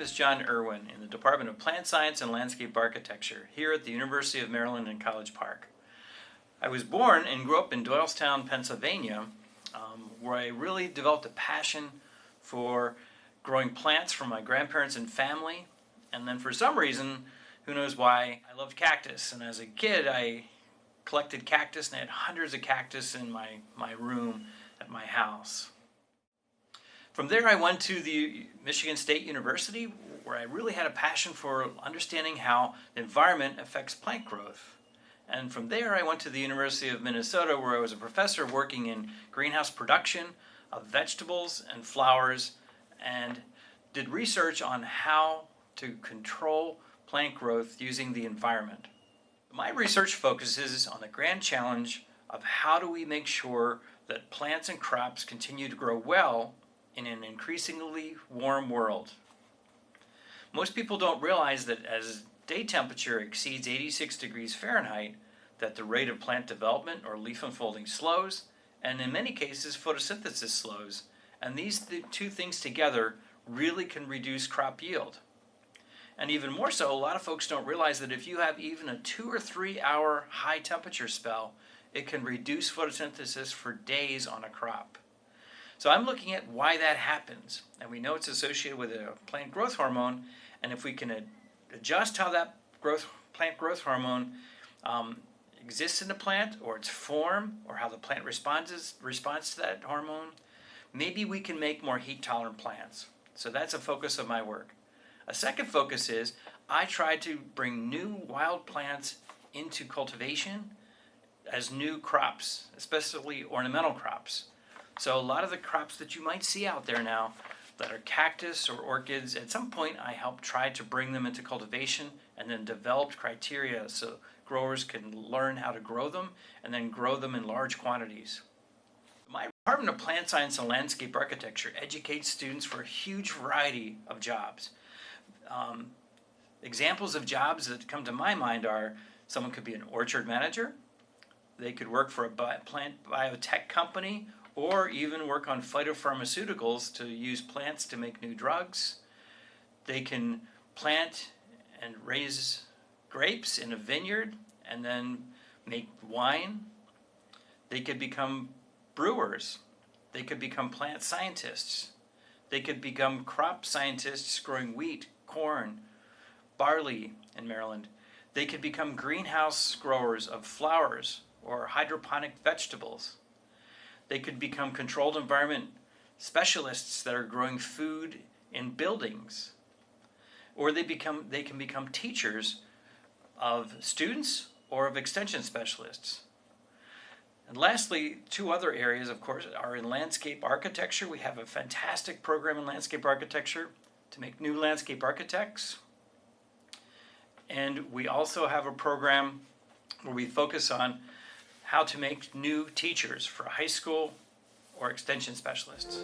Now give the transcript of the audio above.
name is John Irwin in the Department of Plant Science and Landscape Architecture here at the University of Maryland in College Park. I was born and grew up in Doylestown, Pennsylvania, where I really developed a passion for growing plants from my grandparents and family. And then for some reason, who knows why, I loved cactus. And as a kid, I collected cactus and I had hundreds of cactus in my room at my house. From there, I went to the Michigan State University, where I really had a passion for understanding how the environment affects plant growth. And from there, I went to the University of Minnesota, where I was a professor working in greenhouse production of vegetables and flowers, and did research on how to control plant growth using the environment. My research focuses on the grand challenge of how do we make sure that plants and crops continue to grow well in an increasingly warm world. Most people don't realize that as day temperature exceeds 86 degrees Fahrenheit, that the rate of plant development or leaf unfolding slows, and in many cases photosynthesis slows, and these two things together really can reduce crop yield. And even more so, a lot of folks don't realize that if you have even a 2 or 3 hour high temperature spell, it can reduce photosynthesis for days on a crop. So I'm looking at why that happens, and we know it's associated with a plant growth hormone, and if we can adjust how that plant growth hormone exists in the plant, or its form, or how the plant responds to that hormone, maybe we can make more heat-tolerant plants. So that's a focus of my work. A second focus is I try to bring new wild plants into cultivation as new crops, especially ornamental crops. So a lot of the crops that you might see out there now that are cactus or orchids, at some point I helped try to bring them into cultivation and then developed criteria so growers can learn how to grow them and then grow them in large quantities. My Department of Plant Science and Landscape Architecture educates students for a huge variety of jobs. Examples of jobs that come to my mind are someone could be an orchard manager, they could work for a plant biotech company, or even work on phytopharmaceuticals to use plants to make new drugs. They can plant and raise grapes in a vineyard and then make wine. They could become brewers. They could become plant scientists. They could become crop scientists growing wheat, corn, barley in Maryland. They could become greenhouse growers of flowers or hydroponic vegetables. They could become controlled environment specialists that are growing food in buildings. Or they can become teachers of students or of extension specialists. And lastly, two other areas, of course, are in landscape architecture. We have a fantastic program in landscape architecture to make new landscape architects. And we also have a program where we focus on how to make new teachers for high school or extension specialists.